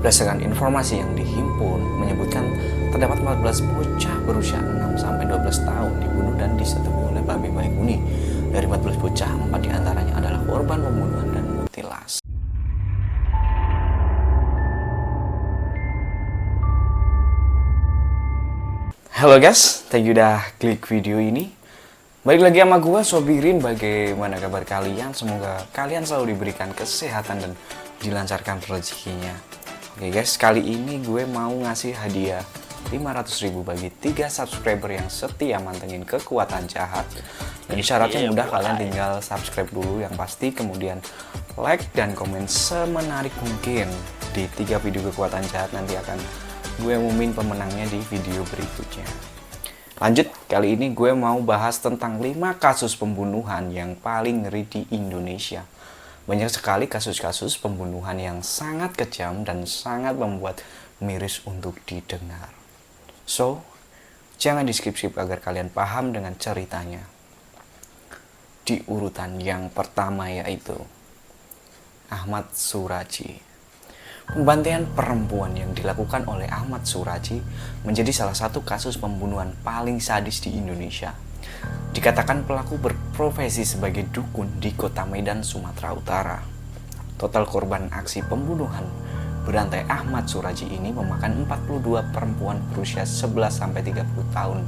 Berdasarkan informasi yang dihimpun, menyebutkan terdapat 14 bocah berusia 6-12 tahun dibunuh dan disetubuhi oleh babi Baikuni. Dari 14 bocah, 4 diantaranya adalah korban pembunuhan dan mutilasi. Halo guys, thank you udah klik video ini. Balik lagi sama gue, Sobirin. Bagaimana kabar kalian? Semoga kalian selalu diberikan kesehatan dan dilancarkan rezekinya. Oke guys, kali ini gue mau ngasih hadiah 500.000 bagi 3 subscriber yang setia mantengin kekuatan jahat. Dan syaratnya mudah, kalian tinggal subscribe dulu yang pasti, kemudian like dan komen semenarik mungkin. Di 3 video kekuatan jahat nanti akan gue umumin pemenangnya di video berikutnya. Lanjut, kali ini gue mau bahas tentang 5 kasus pembunuhan yang paling ngeri di Indonesia. Banyak sekali kasus-kasus pembunuhan yang sangat kejam dan sangat membuat miris untuk didengar. So, jangan di-skip-skip agar kalian paham dengan ceritanya. Di urutan yang pertama yaitu Ahmad Suraji. Pembantaian perempuan yang dilakukan oleh Ahmad Suraji menjadi salah satu kasus pembunuhan paling sadis di Indonesia. Dikatakan pelaku berprofesi sebagai dukun di kota Medan, Sumatera Utara. Total korban aksi pembunuhan berantai Ahmad Suraji ini memakan 42 perempuan berusia 11-30 tahun.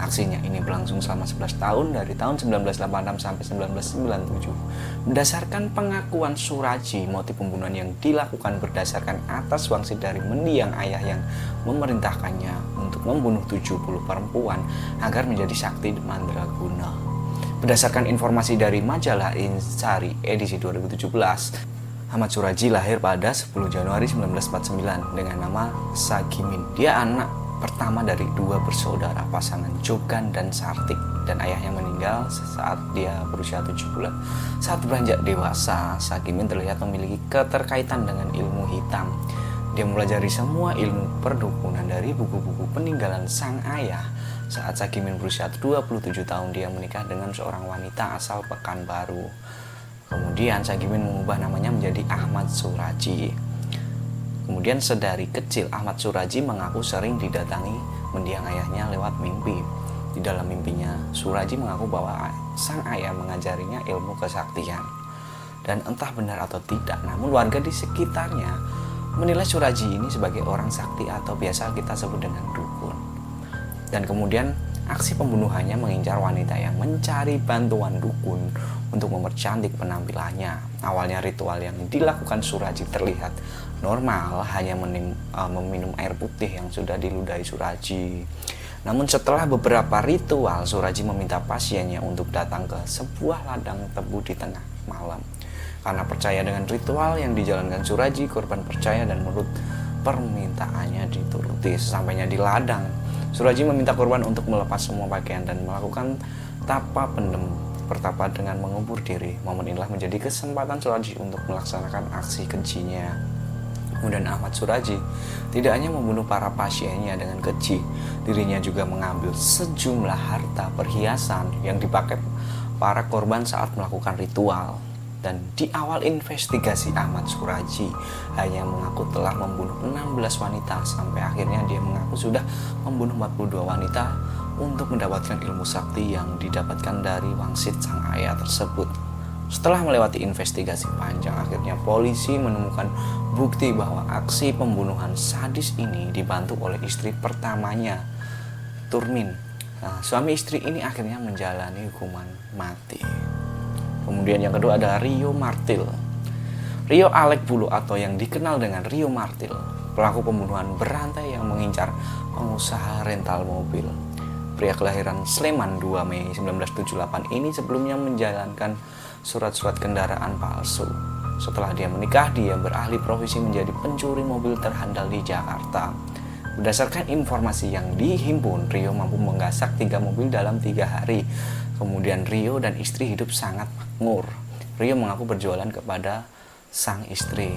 Aksinya ini berlangsung selama 11 tahun dari tahun 1986 sampai 1997. Berdasarkan pengakuan Suraji, motif pembunuhan yang dilakukan berdasarkan atas wangsit dari mendiang ayah yang memerintahkannya untuk membunuh 70 perempuan agar menjadi sakti mandraguna. Berdasarkan informasi dari majalah Insari edisi 2017, Ahmad Suraji lahir pada 10 Januari 1949 dengan nama Sagimin. Dia anak pertama dari 2 bersaudara, pasangan Jogan dan Sartik, dan ayahnya meninggal saat dia berusia 7 bulan. Saat beranjak dewasa, Sagimin terlihat memiliki keterkaitan dengan ilmu hitam. Dia mempelajari semua ilmu perdukunan dari buku-buku peninggalan sang ayah. Saat Sagimin berusia 27 tahun, dia menikah dengan seorang wanita asal Pekanbaru. Kemudian Sagimin mengubah namanya menjadi Ahmad Suraji. Kemudian sedari kecil Ahmad Suraji mengaku sering didatangi mendiang ayahnya lewat mimpi. Di dalam mimpinya, Suraji mengaku bahwa sang ayah mengajarinya ilmu kesaktian. Dan entah benar atau tidak, namun warga di sekitarnya menilai Suraji ini sebagai orang sakti atau biasa kita sebut dengan dukun. Dan kemudian aksi pembunuhannya mengincar wanita yang mencari bantuan dukun untuk mempercantik penampilannya. Awalnya ritual yang dilakukan Suraji terlihat normal, hanya meminum air putih yang sudah diludahi Suraji. Namun setelah beberapa ritual, Suraji meminta pasiennya untuk datang ke sebuah ladang tebu di tengah malam. Karena percaya dengan ritual yang dijalankan Suraji, korban percaya dan menurut permintaannya dituruti. Sesampainya di ladang, Suraji meminta korban untuk melepas semua pakaian dan melakukan tapa pendem pertapa dengan mengubur diri. Momen inilah menjadi kesempatan Suraji untuk melaksanakan aksi kejinya. Kemudian Ahmad Suraji tidak hanya membunuh para pasiennya dengan keji, dirinya juga mengambil sejumlah harta perhiasan yang dipakai para korban saat melakukan ritual. Dan di awal investigasi, Ahmad Suraji hanya mengaku telah membunuh 16 wanita, sampai akhirnya dia mengaku sudah membunuh 42 wanita untuk mendapatkan ilmu sakti yang didapatkan dari wangsit sang ayah tersebut. Setelah melewati investigasi panjang, akhirnya polisi menemukan bukti bahwa aksi pembunuhan sadis ini dibantu oleh istri pertamanya, Turmin. Suami istri ini akhirnya menjalani hukuman mati. Kemudian yang kedua adalah Rio Martil. Rio Alek Bulu atau yang dikenal dengan Rio Martil, pelaku pembunuhan berantai yang mengincar pengusaha rental mobil. Pria kelahiran Sleman 2 Mei 1978 ini sebelumnya menjalankan surat-surat kendaraan palsu. Setelah dia menikah, dia beralih profesi menjadi pencuri mobil terhandal di Jakarta. Berdasarkan informasi yang dihimpun, Rio mampu menggasak 3 mobil dalam 3 hari. Kemudian Rio dan istri hidup sangat makmur. Rio mengaku berjualan kepada sang istri.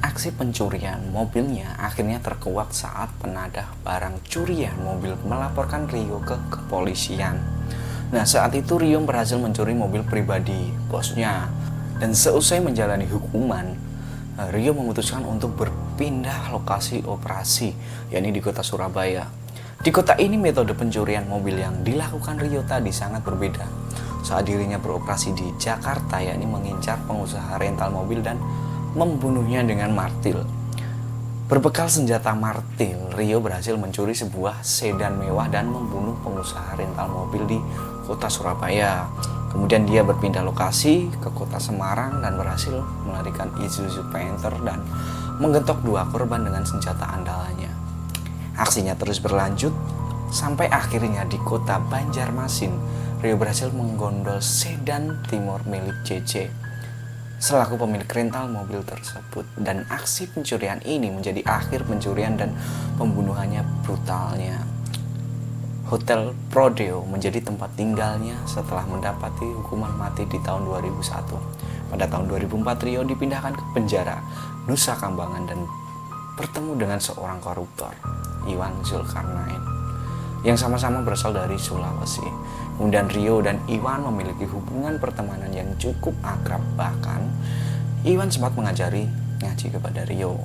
Aksi pencurian mobilnya akhirnya terkuak saat penadah barang curian mobil melaporkan Rio ke kepolisian. Nah, saat itu Rio berhasil mencuri mobil pribadi bosnya. Dan seusai menjalani hukuman, Rio memutuskan untuk berpindah lokasi operasi, yakni di kota Surabaya. Di kota ini metode pencurian mobil yang dilakukan Rio tadi sangat berbeda. Saat dirinya beroperasi di Jakarta, yakni mengincar pengusaha rental mobil dan membunuhnya dengan martil. Berbekal senjata martil, Rio berhasil mencuri sebuah sedan mewah dan membunuh pengusaha rental mobil di kota Surabaya. Kemudian dia berpindah lokasi ke kota Semarang dan berhasil melarikan Isuzu Panther dan menggentok 2 korban dengan senjata andalannya. Aksinya terus berlanjut sampai akhirnya di kota Banjarmasin, Rio berhasil menggondol sedan Timor milik JJ selaku pemilik rental mobil tersebut. Dan aksi pencurian ini menjadi akhir pencurian dan pembunuhannya brutalnya. Hotel Prodeo menjadi tempat tinggalnya setelah mendapati hukuman mati di tahun 2001. Pada tahun 2004 Rio dipindahkan ke penjara Nusa Kambangan dan bertemu dengan seorang koruptor, Iwan Zulkarnain, yang sama-sama berasal dari Sulawesi. Kemudian Rio dan Iwan memiliki hubungan pertemanan yang cukup akrab, bahkan Iwan sempat mengajari ngaji kepada Rio.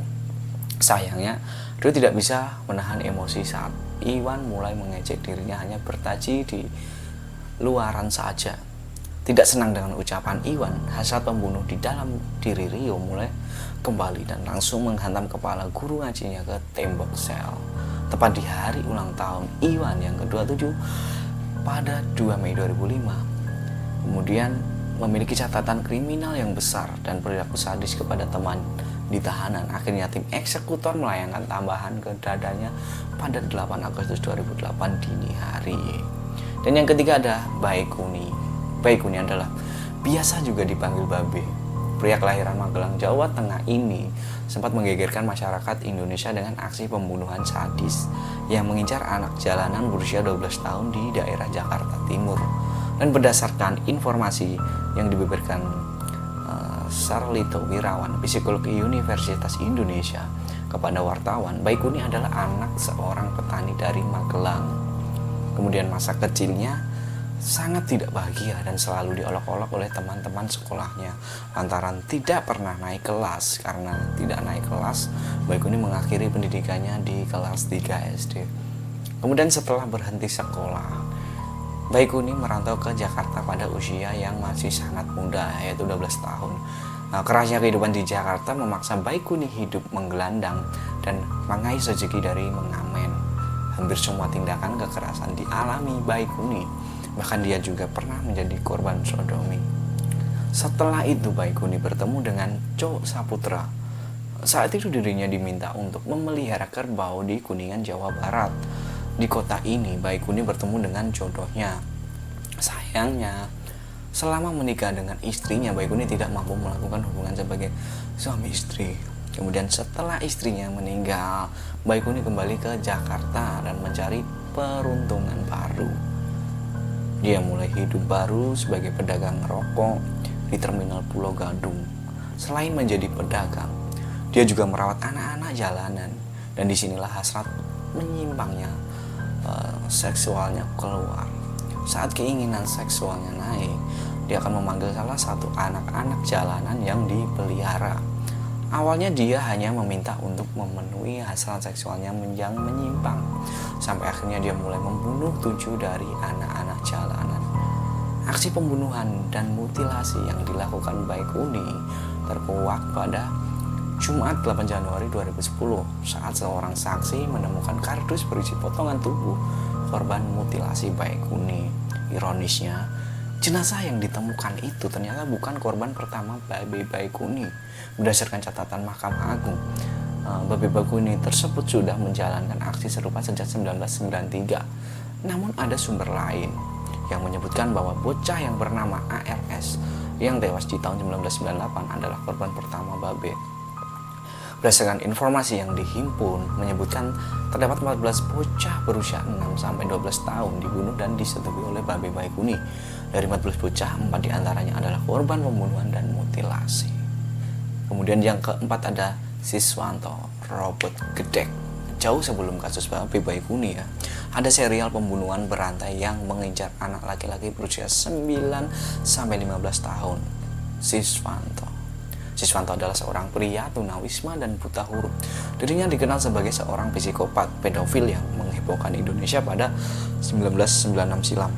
Sayangnya, Rio tidak bisa menahan emosi saat Iwan mulai mengejek dirinya hanya bertaji di luaran saja. Tidak senang dengan ucapan Iwan, hasrat pembunuh di dalam diri Rio mulai kembali dan langsung menghantam kepala guru ngajinya ke tembok sel. Tepat di hari ulang tahun Iwan yang ke-27 pada 2 Mei 2005. Kemudian memiliki catatan kriminal yang besar dan perilaku sadis kepada teman di tahanan. Akhirnya tim eksekutor melayangkan tambahan ke dadanya pada 8 Agustus 2008 dini hari. Dan yang ketiga ada Baikuni. Baikuni adalah biasa juga dipanggil Babe. Pria kelahiran Magelang, Jawa Tengah ini sempat menggegerkan masyarakat Indonesia dengan aksi pembunuhan sadis yang mengincar anak jalanan berusia 12 tahun di daerah Jakarta Timur. Dan berdasarkan informasi yang dibeberkan Sarlito Wirawan, psikolog Universitas Indonesia, kepada wartawan, Baikuni adalah anak seorang petani dari Magelang. Kemudian masa kecilnya sangat tidak bahagia dan selalu diolok-olok oleh teman-teman sekolahnya lantaran tidak pernah naik kelas. Karena tidak naik kelas, Baikuni mengakhiri pendidikannya di kelas 3 SD. Kemudian setelah berhenti sekolah, Baikuni merantau ke Jakarta pada usia yang masih sangat muda, yaitu 12 tahun. Nah, kerasnya kehidupan di Jakarta memaksa Baikuni hidup menggelandang dan mengais rezeki dari mengamen. Hampir semua tindakan kekerasan dialami Baikuni. Bahkan dia juga pernah menjadi korban sodomi. Setelah itu Baikuni bertemu dengan Cho Saputra. Saat itu dirinya diminta untuk memelihara kerbau di Kuningan, Jawa Barat. Di kota ini Baikuni bertemu dengan jodohnya. Sayangnya, selama menikah dengan istrinya, Baikuni tidak mampu melakukan hubungan sebagai suami istri. Kemudian setelah istrinya meninggal, Baikuni kembali ke Jakarta dan mencari peruntungan baru. Dia mulai hidup baru sebagai pedagang rokok di terminal Pulau Gadung. Selain menjadi pedagang, dia juga merawat anak-anak jalanan. Dan disinilah hasrat menyimpangnya seksualnya keluar. Saat keinginan seksualnya naik, dia akan memanggil salah satu anak-anak jalanan yang dipelihara. Awalnya dia hanya meminta untuk memenuhi hasrat seksualnya yang menyimpang, sampai akhirnya dia mulai membunuh 7 dari anak-anak jalanan. Aksi pembunuhan dan mutilasi yang dilakukan Baikuni terkuak pada Jumat 8 Januari 2010 saat seorang saksi menemukan kardus berisi potongan tubuh korban mutilasi Baikuni. Ironisnya, jenazah yang ditemukan itu ternyata bukan korban pertama Babe Baikuni. Berdasarkan catatan Mahkamah Agung, Babe Baikuni tersebut sudah menjalankan aksi serupa sejak 1993. Namun ada sumber lain yang menyebutkan bahwa bocah yang bernama ARS yang tewas di tahun 1998 adalah korban pertama Babe. Berdasarkan informasi yang dihimpun menyebutkan terdapat 14 bocah berusia 6-12 tahun dibunuh dan disetujui oleh Babe Baikuni. Dari 14 bocah, 4 diantaranya adalah korban pembunuhan dan mutilasi. Kemudian yang keempat ada Siswanto Robert Gedek. jauh sebelum kasus Baikuni ya, ada serial pembunuhan berantai yang mengincar anak laki-laki berusia 9-15 tahun, Siswanto. Siswanto adalah seorang pria tunawisma dan buta huruf. Dirinya dikenal sebagai seorang psikopat pedofil yang menghebohkan Indonesia pada 1996 silam.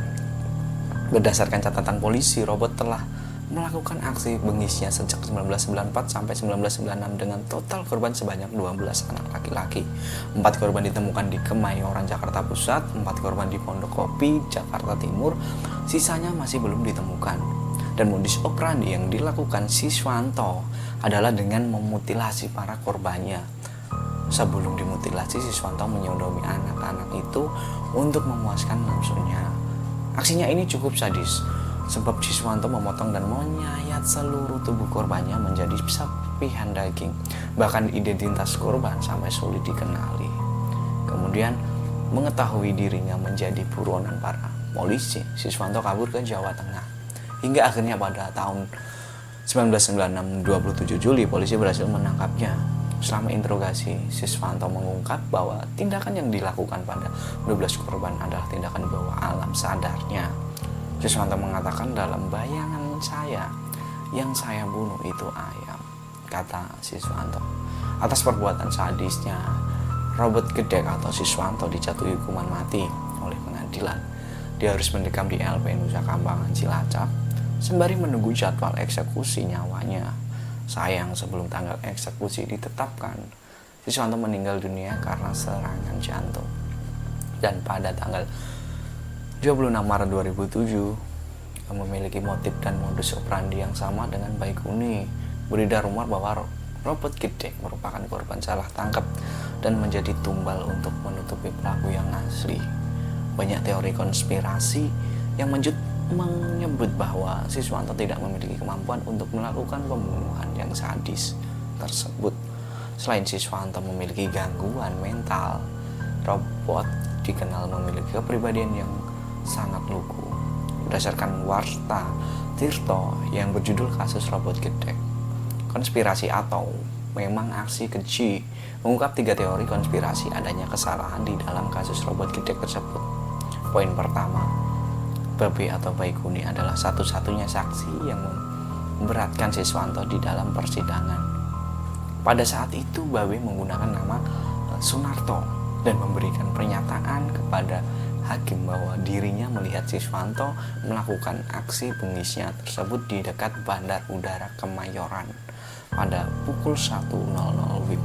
Berdasarkan catatan polisi, Robot telah melakukan aksi bengisnya sejak 1994 sampai 1996 dengan total korban sebanyak 12 anak laki-laki. 4 korban ditemukan di Kemayoran, Jakarta Pusat, 4 korban di Pondokopi, Jakarta Timur, sisanya masih belum ditemukan. Dan modus operandi yang dilakukan Siswanto adalah dengan memutilasi para korbannya. Sebelum dimutilasi, Siswanto menyodomi anak-anak itu untuk memuaskan nafsunya. Aksinya ini cukup sadis, sebab Siswanto memotong dan menyayat seluruh tubuh korbannya menjadi serpihan daging. Bahkan identitas korban sampai sulit dikenali. Kemudian mengetahui dirinya menjadi buronan para polisi, Siswanto kabur ke Jawa Tengah. Hingga akhirnya pada tahun 1996, 27 Juli, polisi berhasil menangkapnya. Selama interogasi, Siswanto mengungkap bahwa tindakan yang dilakukan pada 12 korban adalah tindakan di bawah alam sadarnya. Siswanto mengatakan, dalam bayangan saya, yang saya bunuh itu ayam, kata Siswanto. Atas perbuatan sadisnya, Robert Gedek atau Siswanto dijatuhi hukuman mati oleh pengadilan. Dia harus mendekam di LP Nusa Kambangan Cilacap sembari menunggu jadwal eksekusi nyawanya. Sayang, sebelum tanggal eksekusi ditetapkan, Siswanto meninggal dunia karena serangan jantung. Dan pada tanggal 26 Maret 2007 memiliki motif dan modus operandi yang sama dengan Baikuni. Beredar rumor bahwa Robert Gedek merupakan korban salah tangkap dan menjadi tumbal untuk menutupi pelaku yang asli. Banyak teori konspirasi yang menyebut bahwa Siswanto tidak memiliki kemampuan untuk melakukan pembunuhan yang sadis tersebut. Selain Siswanto memiliki gangguan mental, Robot dikenal memiliki kepribadian yang sangat lugu. Berdasarkan Warta Tirto yang berjudul Kasus Robot Gedek, konspirasi atau memang aksi keji, mengungkap 3 teori konspirasi adanya kesalahan di dalam kasus Robot Gedek tersebut. Poin pertama, Babe atau Baikuni adalah satu-satunya saksi yang memberatkan Siswanto di dalam persidangan. Pada saat itu Babe menggunakan nama Sunarto dan memberikan pernyataan kepada hakim bahwa dirinya melihat Siswanto melakukan aksi bengisnya tersebut di dekat Bandar Udara Kemayoran pada pukul 1.00 WIB.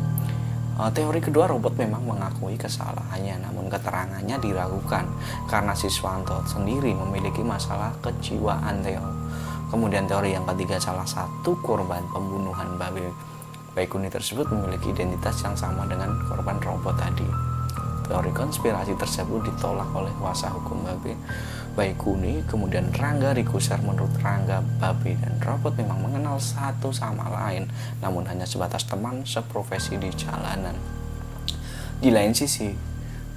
Teori kedua, Robot memang mengakui kesalahannya, namun keterangannya diragukan karena Siswanto sendiri memiliki masalah kejiwaan. Kemudian teori yang ketiga, salah satu korban pembunuhan Baikuni tersebut memiliki identitas yang sama dengan korban Robot tadi. Teori konspirasi tersebut ditolak oleh kuasa hukum Baikuni. Kemudian Rangga Rikuser, menurut Rangga, Babe dan Robot memang mengenal satu sama lain, namun hanya sebatas teman seprofesi di jalanan. Di lain sisi,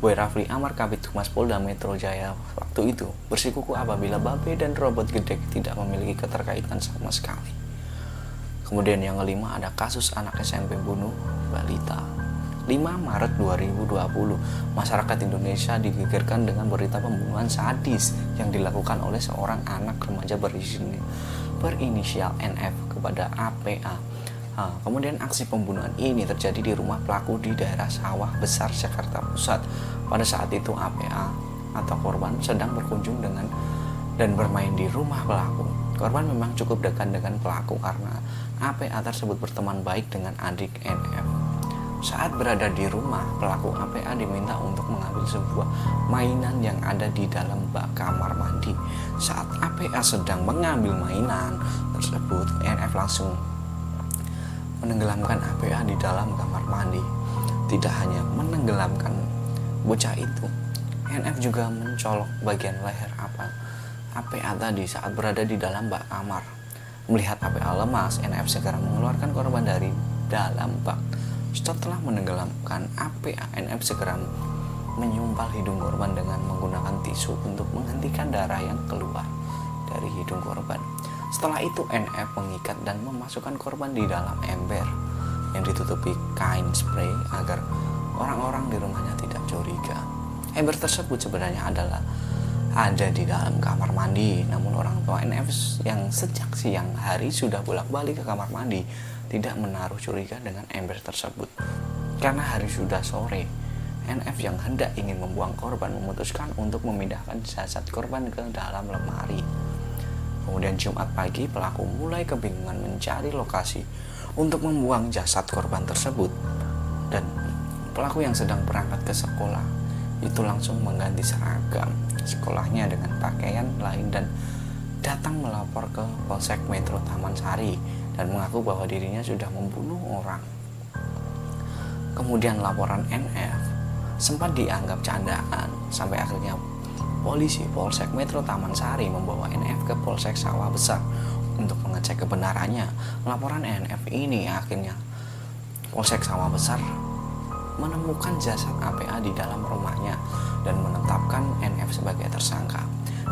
Boy Rafli Amar, Kabid Humas Polda Metro Jaya waktu itu bersikukuh apabila Babe dan Robot Gedek tidak memiliki keterkaitan sama sekali. Kemudian yang kelima, ada kasus anak SMP bunuh balita. 5 Maret 2020, masyarakat Indonesia digegerkan dengan berita pembunuhan sadis yang dilakukan oleh seorang anak remaja berinisial NF kepada APA. Kemudian aksi pembunuhan ini terjadi di rumah pelaku di daerah Sawah Besar, Jakarta Pusat. Pada saat itu APA atau korban sedang berkunjung dan bermain di rumah pelaku. Korban memang cukup dekat dengan pelaku karena APA tersebut berteman baik dengan adik NF. Saat berada di rumah, pelaku APA diminta untuk mengambil sebuah mainan yang ada di dalam bak kamar mandi. Saat APA sedang mengambil mainan tersebut, NF langsung menenggelamkan APA di dalam kamar mandi. Tidak hanya menenggelamkan bocah itu, NF juga mencolok bagian leher APA tadi saat berada di dalam bak kamar. Melihat APA lemas, NF segera mengeluarkan korban dari dalam bak. Setelah menenggelamkan APA, NF segera menyumpal hidung korban dengan menggunakan tisu untuk menghentikan darah yang keluar dari hidung korban. Setelah itu, NF mengikat dan memasukkan korban di dalam ember yang ditutupi kain spray agar orang-orang di rumahnya tidak curiga. Ember tersebut sebenarnya adalah ada di dalam kamar mandi, namun orang tua NF yang sejak siang hari sudah bolak-balik ke kamar mandi tidak menaruh curiga dengan ember tersebut. Karena hari sudah sore, NF yang hendak ingin membuang korban memutuskan untuk memindahkan jasad korban ke dalam lemari. Kemudian Jumat pagi pelaku mulai kebingungan mencari lokasi untuk membuang jasad korban tersebut. Dan pelaku yang sedang berangkat ke sekolah itu langsung mengganti seragam sekolahnya dengan pakaian lain dan datang melapor ke Polsek Metro Taman Sari dan mengaku bahwa dirinya sudah membunuh orang. Kemudian laporan NF sempat dianggap candaan sampai akhirnya polisi Polsek Metro Taman Sari membawa NF ke Polsek Sawah Besar untuk mengecek kebenarannya. Laporan NF ini akhirnya Polsek Sawah Besar menemukan jasad APA di dalam rumahnya dan menetapkan NF sebagai tersangka.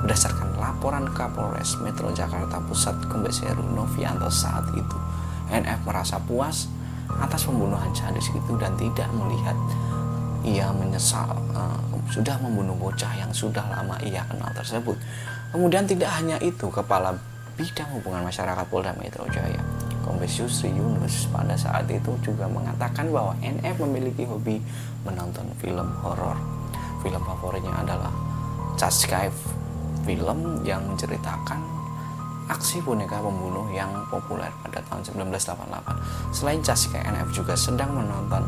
Berdasarkan laporan Kapolres Metro Jakarta Pusat Kombes Heru Novianto saat itu, NF merasa puas atas pembunuhan sadis itu dan tidak melihat ia menyesal sudah membunuh bocah yang sudah lama ia kenal tersebut. Kemudian tidak hanya itu, Kepala Bidang Hubungan Masyarakat Polda Metro Jaya, Kombes Yusri Yunus pada saat itu juga mengatakan bahwa NF memiliki hobi menonton film horor. Film favoritnya adalah Just Skype, film yang menceritakan aksi boneka pembunuh yang populer pada tahun 1988. Selain Just Skype, NF juga sedang menonton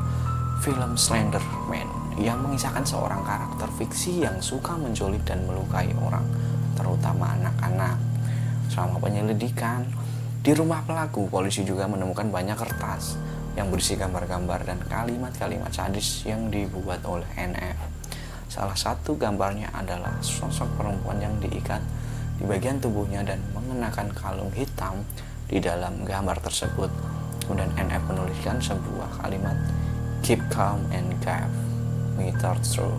film Slender Man yang mengisahkan seorang karakter fiksi yang suka menculik dan melukai orang, terutama anak-anak. Selama penyelidikan di rumah pelaku, polisi juga menemukan banyak kertas yang berisi gambar-gambar dan kalimat-kalimat sadis yang dibuat oleh NF. Salah satu gambarnya adalah sosok perempuan yang diikat di bagian tubuhnya dan mengenakan kalung hitam di dalam gambar tersebut. Kemudian NF menuliskan sebuah kalimat, "Keep calm and give me through."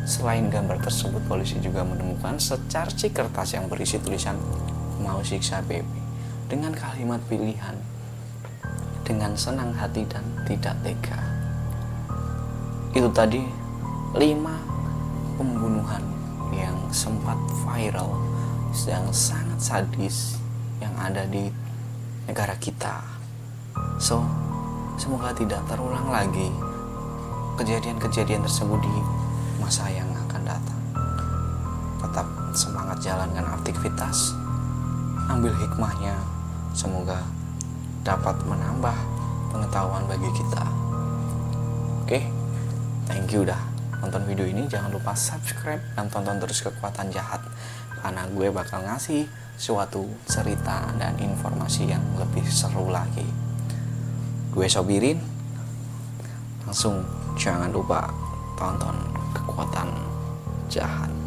Selain gambar tersebut, polisi juga menemukan secarcik kertas yang berisi tulisan "Mau siksa baby" dengan kalimat pilihan, "Dengan senang hati dan tidak tega." Itu tadi 5 pembunuhan yang sempat viral, yang sangat sadis yang ada di negara kita. So, semoga tidak terulang lagi kejadian-kejadian tersebut di masa yang akan datang. Tetap semangat jalankan aktivitas, ambil hikmahnya, semoga dapat menambah pengetahuan bagi kita. Oke, thank you udah nonton video ini. Jangan lupa subscribe dan tonton terus Kekuatan Jahat, karena gue bakal ngasih suatu cerita dan informasi yang lebih seru lagi. Gue Sobirin, langsung jangan lupa tonton Kekuatan Jahat.